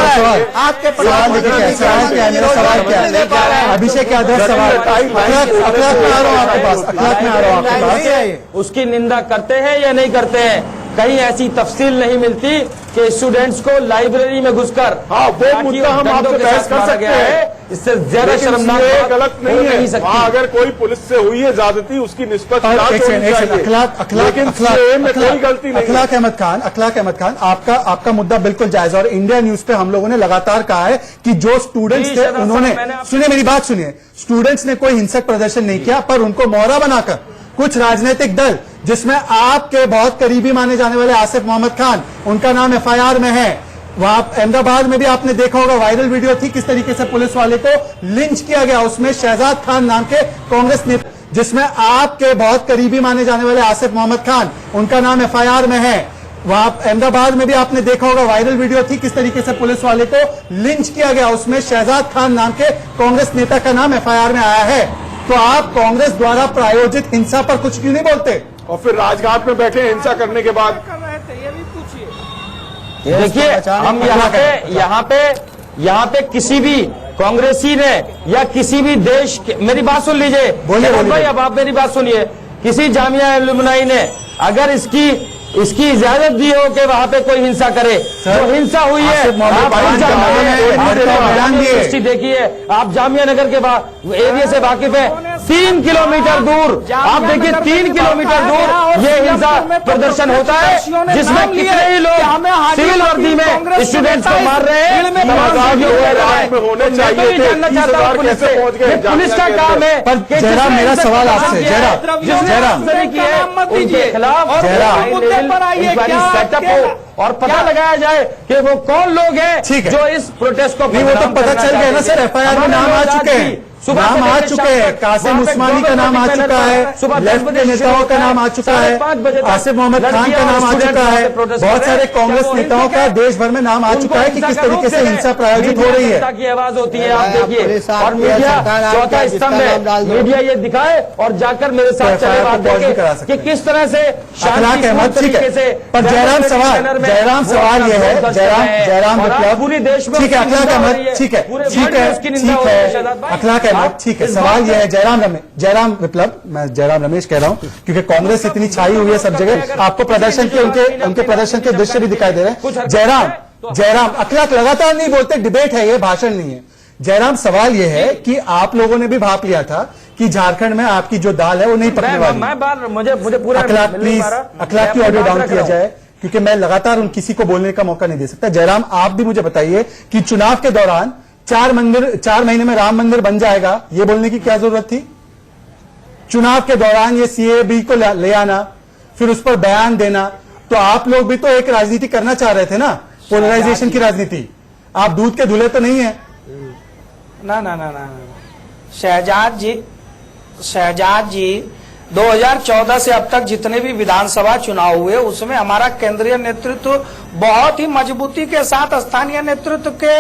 सवाल आपके सवाल देखिए सवाल क्या है, मेरा सवाल क्या है, अभिषेक यादव सवाल अखलाक में आ रहा हूँ आपके पास, अखलाक में आ रहा हूँ आपके पास। उसकी निंदा करते हैं या नहीं करते हैं? कहीं ऐसी तफसील नहीं मिलती कि स्टूडेंट्स को लाइब्रेरी में घुसकर वो मुद्दा हम आपसे बहस कर सकते हैं, इससे ज्यादा शर्मनाक बात गलत नहीं हो है। सकती। वहाँ अगर कोई पुलिस से हुई है ज्यादती, उसकी निष्पक्ष जांच होनी चाहिए। अखलाक अहमद खान आपका मुद्दा बिल्कुल जायज, और इंडिया न्यूज पे हम लोगों ने लगातार कहा है कि जो स्टूडेंट्स थे उन्होंने, सुनिए मेरी बात सुनिए, स्टूडेंट्स ने कोई हिंसक प्रदर्शन नहीं किया, पर उनको मोहरा बनाकर कुछ राजनीतिक दल, जिसमें आपके बहुत करीबी माने जाने वाले आसिफ मोहम्मद खान, उनका नाम एफआईआर में है, वहां अहमदाबाद में भी आपने देखा होगा, वायरल वीडियो थी किस तरीके से पुलिस वाले को लिंच किया गया, उसमें शहजाद खान नाम के कांग्रेस नेता, जिसमें आपके बहुत करीबी माने जाने वाले आसिफ मोहम्मद खान, उनका नाम एफआईआर में है, वहां अहमदाबाद में भी आपने देखा होगा, वायरल वीडियो थी किस तरीके से पुलिस वाले को लिंच किया गया, उसमें शहजाद खान नाम के कांग्रेस नेता का नाम एफआईआर में आया है। तो आप कांग्रेस द्वारा प्रायोजित हिंसा पर कुछ क्यों नहीं बोलते? और फिर राजघाट में बैठे हिंसा करने के बाद देखिए, हम यहाँ पे किसी भी कांग्रेसी ने या किसी भी देश के, मेरी बात सुन लीजिए भाई, अब आप मेरी बात सुनिए, किसी जामिया अलुमनाई ने अगर इसकी इजाजत दी हो कि वहां पे कोई हिंसा करे, तो हिंसा हुई है। आप देखिए, आप जामिया नगर के एरिया से वाकिफ है, 3 किलोमीटर दूर, आप देखिए 3 किलोमीटर दूर ये हिंसा प्रदर्शन होता है, जिसमें कितने ही लोग सिविल वर्दी में स्टूडेंट्स को मार रहे हैं। जानना चाहता हूँ पुलिस का काम है। पर जयराम, मेरा सवाल आपसे, जयराम उनके खिलाफ सेटअप हो और पता लगाया जाए कि वो कौन लोग हैं जो इस प्रोटेस्ट को, नहीं वो तो पता चल गया ना सर, एफआईआर में नाम आ चुके हैं, नाम आ चुके हैं, कासिम उस्मानी का नाम आ चुका है, लेफ्ट के नेताओं का नाम आ चुका है, आसिफ मोहम्मद खान का नाम आ चुका है, बहुत सारे कांग्रेस नेताओं का देश भर में नाम आ चुका है कि किस तरीके से हिंसा प्रायोजित हो रही है। की आवाज होती है, आप देखिए, और मीडिया चौथा स्तंभ है, मीडिया ये दिखाए और जाकर मेरे साथ चले बात देखें कि किस तरह से अखलाक अहमद, ठीक है, पर जयराम सवाल ये है, जयराम विप्लव पूरे देश में, ठीक है, अखलाक अहमद, ठीक है, अखलाक अहमद, ठीक है, सवाल यह है, जयराम विप्लव, मैं जयराम रमेश कह रहा हूं, क्योंकि कांग्रेस इतनी छाई हुई है सब जगह, आपको प्रदर्शन के उनके प्रदर्शन के दृश्य भी दिखाई दे रहे हैं। जयराम अखलाक लगातार नहीं बोलते, डिबेट है ये, भाषण नहीं है। जयराम, सवाल यह है कि आप लोगों ने भी भाप लिया था कि झारखंड में आपकी जो दाल है वो नहीं पकने वाली। मुझे पूरा अखलाक प्लीज, अखलाक की ऑडियो डाउन किया जाए, क्योंकि मैं लगातार किसी को बोलने का मौका नहीं दे सकता। जयराम, आप भी मुझे बताइए कि चुनाव के दौरान 4 महीने में राम मंदिर बन जाएगा, ये बोलने की क्या जरूरत थी? चुनाव के दौरान ये सीए बिल को ले आना, फिर उस पर बयान देना, तो आप लोग भी तो एक राजनीति करना चाह रहे थे ना, पोलराइजेशन की राजनीति। आप दूध के धुले तो नहीं है ना। शहजाद जी 2014 से अब तक जितने भी विधानसभा चुनाव हुए, उसमें हमारा केंद्रीय नेतृत्व बहुत ही मजबूती के साथ स्थानीय नेतृत्व के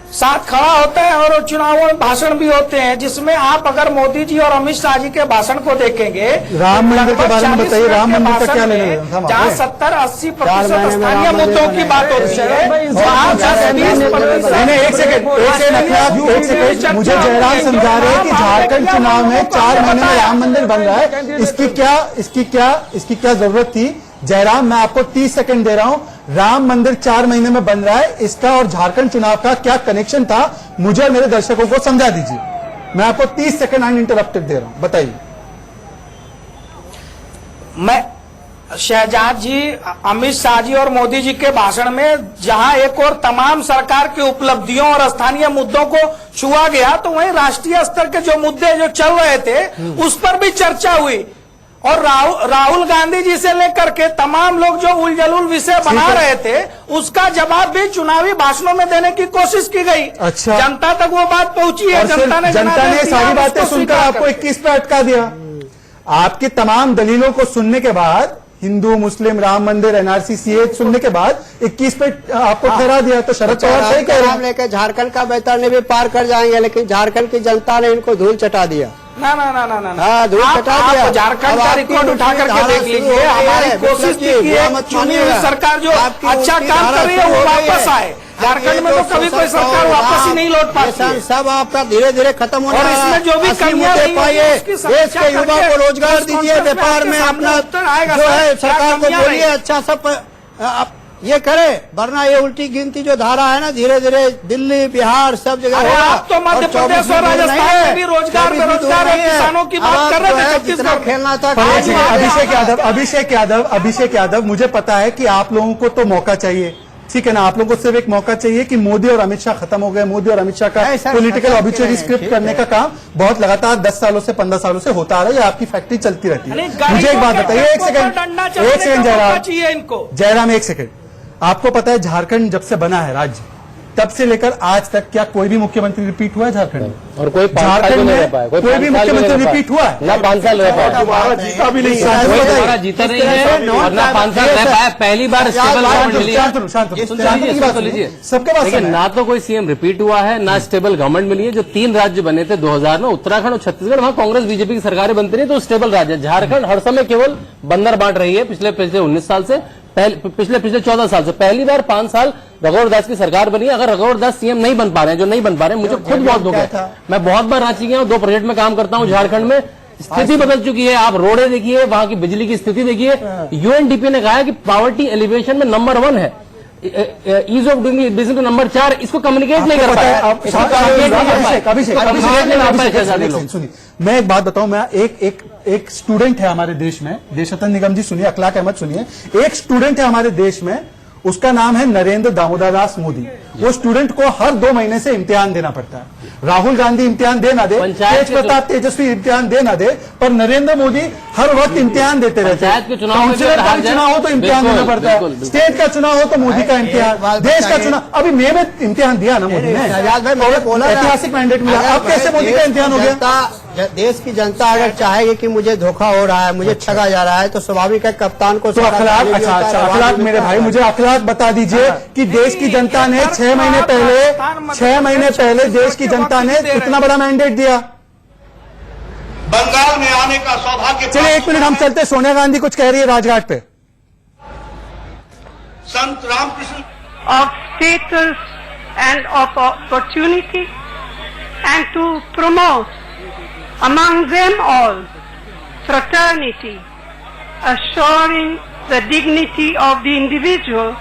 साथ खड़ा होता है, और चुनावों में भाषण भी होते हैं, जिसमें आप अगर मोदी जी और अमित शाह जी के भाषण को देखेंगे, राम मंदिर के बारे में बताइए, राम मंदिर का क्या लेना है? जहाँ 70-80% स्थानीय मुद्दों की बात होती है, वहाँ 10-20%। एक सेकंड, मुझे जयराम समझा रहे हैं कि झारखंड चुनाव में 4 महीने में राम मंदिर बन रहा है, इसकी क्या जरूरत थी? जयराम, मैं आपको 30 सेकंड दे रहा हूं, राम मंदिर 4 महीने में बन रहा है, इसका और झारखंड चुनाव का क्या कनेक्शन था, मुझे और मेरे दर्शकों को समझा दीजिए। मैं आपको 30 सेकंड अनइंटरप्टेड दे रहा हूं, बताइए। मैं शहजाद जी, अमित शाह जी और मोदी जी के भाषण में जहां एक और तमाम सरकार की उपलब्धियों और स्थानीय मुद्दों को छुआ गया, तो वहीं राष्ट्रीय स्तर के जो मुद्दे जो चल रहे थे उस पर भी चर्चा हुई। और राहुल गांधी जी से लेकर के तमाम लोग जो उलझुल विषय बना रहे थे, उसका जवाब भी चुनावी भाषणों में देने की कोशिश की गई। अच्छा, जनता तक वो बात पहुंची है। जनता ने सारी बातें सुनकर आपको 21 पे अटका दिया। आपकी तमाम दलीलों को सुनने के बाद, हिंदू मुस्लिम राम मंदिर एनआरसी सीए सुनने के बाद 21 पे आपको ठहरा दिया। तो शरद पवार सही कह रहे हैं, लेकर झारखंड का बेहतर भी पार कर जाएंगे, लेकिन झारखंड की जनता ने इनको धूल चटा दिया। ना ना ना ना ना हाँ, धूल चटा दिया। झारखंड का रिकॉर्ड उठा करके देख लीजिए। हमारी कोशिश की है चुनी हुई सरकार जो अच्छा काम कर रही है वो वापस आए। झारखंड में तो कभी कोई सरकार वापस ही नहीं लौट पाती। सब आपका धीरे धीरे खत्म होने और इसमें जो भी कमियां पाइए, देश के युवा को रोजगार दीजिए, व्यापार में अपना जो है सरकार को बोलिए अच्छा सब ये करे, वरना ये उल्टी गिनती जो धारा है ना, धीरे धीरे दिल्ली बिहार सब जगह। आप तो मध्य प्रदेश और राजस्थान में भी रोजगार बेरोजगार किसानों की बात कर रहे थे। छत्तीसगढ़ खेलना था। अभिषेक यादव, मुझे पता है कि आप लोगों को तो मौका चाहिए, ठीक है ना, आप लोगों को सिर्फ एक मौका चाहिए कि मोदी और अमित शाह खत्म हो गए। मोदी और अमित शाह का पॉलिटिकल ऑब्ituary स्क्रिप्ट करने का काम बहुत लगातार 10 सालों से 15 सालों से होता आ रहा है। आपकी फैक्ट्री चलती रहती है। मुझे एक बात बताइए, एक सेकंड जयराम, एक सेकंड। आपको पता है झारखंड जब से बना है राज्य, तब से लेकर आज तक क्या कोई भी मुख्यमंत्री रिपीट हुआ है झारखंड में? और कोई झारखंड में कोई भी मुख्यमंत्री रिपीट हुआ है? ना 5 साल रह पाया, हमारा जीता भी नहीं, हमारा जीता नहीं है, और ना 5 साल रह पाया। पहली बार स्टेबल गवर्नमेंट मिली है। सबके पास ना तो कोई सीएम रिपीट हुआ है, ना स्टेबल गवर्नमेंट मिली है। जो 3 राज्य बने थे 2000 में, उत्तराखंड और छत्तीसगढ़, वहां कांग्रेस बीजेपी की सरकारें बनती रही, तो स्टेबल राज्य है। झारखंड हर समय केवल बंदर बांट रही है पिछले 19 साल से, पिछले 14 साल से। पहली बार 5 साल रघुवर दास की सरकार बनी। अगर रघुवर दास सीएम नहीं बन पा रहे हैं, जो नहीं बन पा रहे हैं, मुझे खुद बहुत दुख है। मैं बहुत बार रांची गया हूं, 2 प्रोजेक्ट में काम करता हूं झारखंड में। स्थिति बदल चुकी है। आप रोडें देखिए, वहां की बिजली की स्थिति देखिए। यूएनडीपी ने कहा है कि पॉवर्टी एलिवेशन में नंबर 1 है, ease of doing business number 4। इसको कम्युनिकेट नहीं कर पाया। सुनिए, मैं एक बात बताऊं, मैं एक स्टूडेंट है हमारे देश में, देशरत्न निगम जी सुनिए, अखलाक अहमद सुनिए। एक स्टूडेंट है हमारे देश में, उसका नाम है नरेंद्र दामोदर दास मोदी। वो स्टूडेंट को हर 2 महीने से इम्तिहान देना पड़ता है। राहुल गांधी इम्तिहान दे ना दे, तेज प्रताप तेजस्वी इम्तिहान दे ना दे, पर नरेंद्र मोदी हर वक्त इम्तिहान देते रहते हैं। काउंसिलर का चुनाव हो तो इम्तिहान देना पड़ता है, स्टेट का चुनाव हो तो मोदी का इम्तिहान, देश का चुनाव। अभी मई में इम्तिहान दिया ना मोदी ने, ऐतिहासिक मैंडेट मिला। अब कैसे मोदी का इम्तिहान हो गया? देश की जनता अगर चाहेगी कि मुझे धोखा हो रहा है, मुझे ठगा जा रहा है, तो स्वाभाविक है कप्तान को। तो अखलाक, अखलाक मेरे भाई, मुझे अखलाक बता दीजिए कि देश की जनता ने 6 महीने पहले देश की जनता ने इतना बड़ा मैंडेट दिया। बंगाल में आने का सौभाग्य। चलिए 1 मिनट हम चलते। सोनिया गांधी कुछ कह रही है राजघाट पे। Sant Ramakrishna of status and of opportunity and to promote among them all fraternity, assuring the dignity of the individual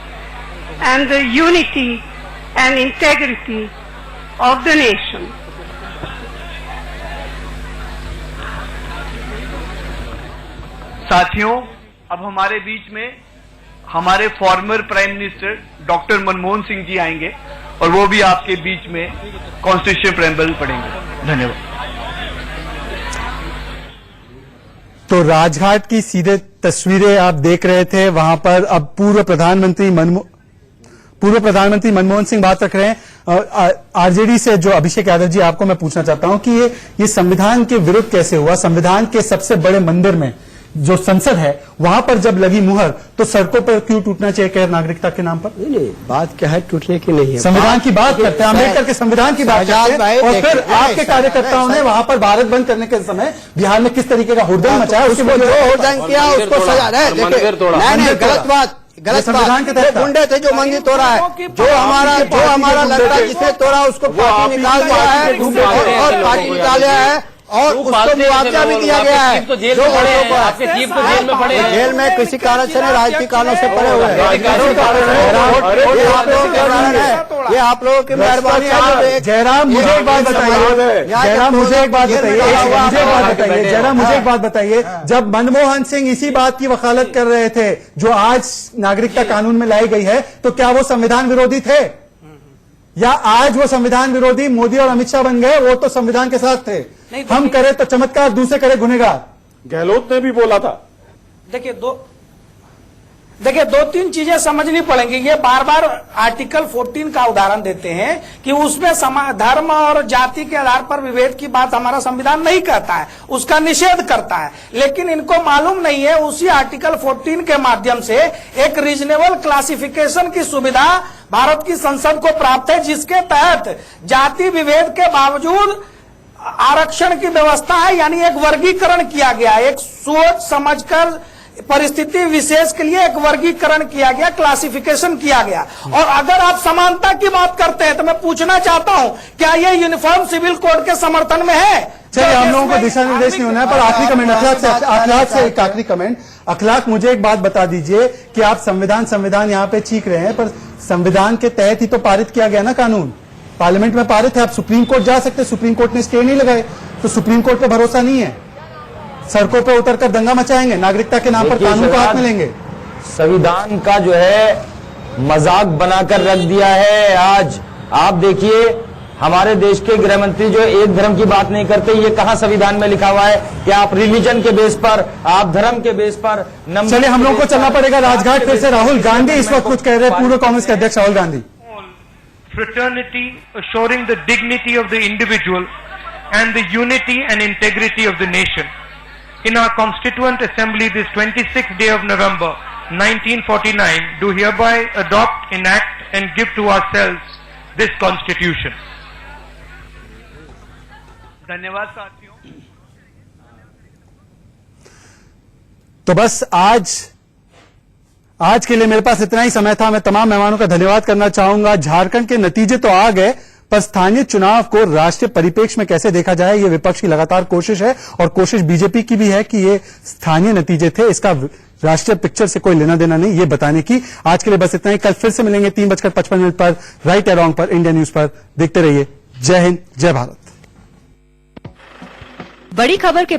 and the unity and integrity of the nation. साथियों, अब हमारे बीच में हमारे former prime minister doctor Manmohan Singh ji आएंगे और वो भी आपके बीच में कॉन्स्टिट्यूशन प्रेम्बल पढ़ेंगे। धन्यवाद। तो राजघाट की सीधे तस्वीरें आप देख रहे थे। वहां पर अब पूर्व प्रधानमंत्री मनमोहन सिंह बात रख रहे हैं। आरजेडी से जो अभिषेक यादव जी, आपको मैं पूछना चाहता हूं कि ये संविधान के विरुद्ध कैसे हुआ? संविधान के सबसे बड़े मंदिर में जो संसद है, वहां पर जब लगी मुहर, तो सड़कों पर क्यों टूटना चाहिए कह नागरिकता के नाम पर? नहीं, बात क्या है, टूटने की नहीं है। संविधान की बात करते हैं, अम्बेडकर के संविधान की बात करते हैं, और फिर आपके कार्यकर्ताओं ने वहां पर भारत बंद करने के समय बिहार में किस तरीके का हुड़दंग मचाया, उसके बाद जो हुड़दंग किया उसको सजा रहे। गलत बात, संविधान के तहत गुंडे थे जो मंदिर तोड़ा है। जो हमारा लड़का जिसे तोड़ा उसको पार्टी निकाल दिया है, और पार्टी निकाला है, और उसको मुआवजा भी दिया गया है। तो जेल में पड़े हैं, आपके चीफ तो जेल में पड़े हैं। जेल में किसी कारण से नहीं, राजनीतिक कारणों से पड़े हुए हैं। ये आप लोगों की मेहरबानी है। जयराम मुझे एक बात बताइए, जयराम मुझे एक बात बताइए, जब मनमोहन सिंह इसी बात की वकालत कर रहे थे जो आज नागरिकता कानून में लाई गई है, तो क्या वो संविधान विरोधी थे? या आज वो संविधान विरोधी मोदी और अमित शाह बन गए? वो तो संविधान के साथ थे। हम करे तो चमत्कार, दूसरे करे गुनहगार। गहलोत ने भी बोला था। देखिए दो तीन चीजें समझनी पड़ेंगी। ये बार बार आर्टिकल 14 का उदाहरण देते हैं कि उसमें धर्म और जाति के आधार पर विभेद की बात हमारा संविधान नहीं कहता है, उसका निषेध करता है। लेकिन इनको मालूम नहीं है उसी आर्टिकल 14 के माध्यम से एक रीजनेबल क्लासिफिकेशन की सुविधा भारत की संसद को प्राप्त है, जिसके तहत जाति विभेद के बावजूद आरक्षण की व्यवस्था है। यानी एक वर्गीकरण किया गया, एक सोच समझकर परिस्थिति विशेष के लिए एक वर्गीकरण किया गया, क्लासिफिकेशन किया गया। और अगर आप समानता की बात करते हैं तो मैं पूछना चाहता हूं, क्या ये यूनिफॉर्म सिविल कोड के समर्थन में है? चलिए, हम लोगों को दिशा निर्देश नहीं होना है, पर आखिरी कमेंट अखलाक से एक आखिरी कमेंट। अखलाक, मुझे एक बात बता दीजिए कि आप संविधान यहाँ पे चीख रहे हैं, पर संविधान के तहत ही तो पारित किया गया ना कानून, पार्लियामेंट में पारित है। आप सुप्रीम कोर्ट जा सकते, सुप्रीम कोर्ट ने स्टे नहीं लगाए, तो सुप्रीम कोर्ट पे भरोसा नहीं है, सड़कों पे उतरकर दंगा मचाएंगे, नागरिकता के नाम पर कानून को हाथ में लेंगे। संविधान का जो है मजाक बनाकर रख दिया है। आज आप देखिए हमारे देश के गृह मंत्री जो एक धर्म की बात नहीं करते, ये कहां संविधान में लिखा हुआ है कि आप रिलीजन के बेस पर, आप धर्म के बेस पर चलिए, हम लोग को चलना पड़ेगा राजघाट। फिर से राहुल गांधी इस वक्त कुछ कह रहे हैं, पूर्व कांग्रेस के अध्यक्ष Rahul Gandhi. Fraternity, assuring the dignity of the individual and the unity and integrity of the nation. In our Constituent Assembly this 26th day of November 1949 do hereby adopt, enact and give to ourselves this Constitution. धन्यवाद साथियों। तो बस आज के लिए मेरे पास इतना ही समय था। मैं तमाम मेहमानों का धन्यवाद करना चाहूंगा। झारखंड के नतीजे तो आ गए, पर स्थानीय चुनाव को राष्ट्रीय परिप्रेक्ष्य में कैसे देखा जाए, ये विपक्ष की लगातार कोशिश है, और कोशिश बीजेपी की भी है कि ये स्थानीय नतीजे थे, इसका राष्ट्रीय पिक्चर से कोई लेना देना नहीं, ये बताने की। आज के लिए बस इतना ही। कल फिर से मिलेंगे 3:55 पर, राइट या रॉन्ग पर, इंडिया न्यूज पर। देखते रहिए। जय हिंद, जय भारत। बड़ी खबर के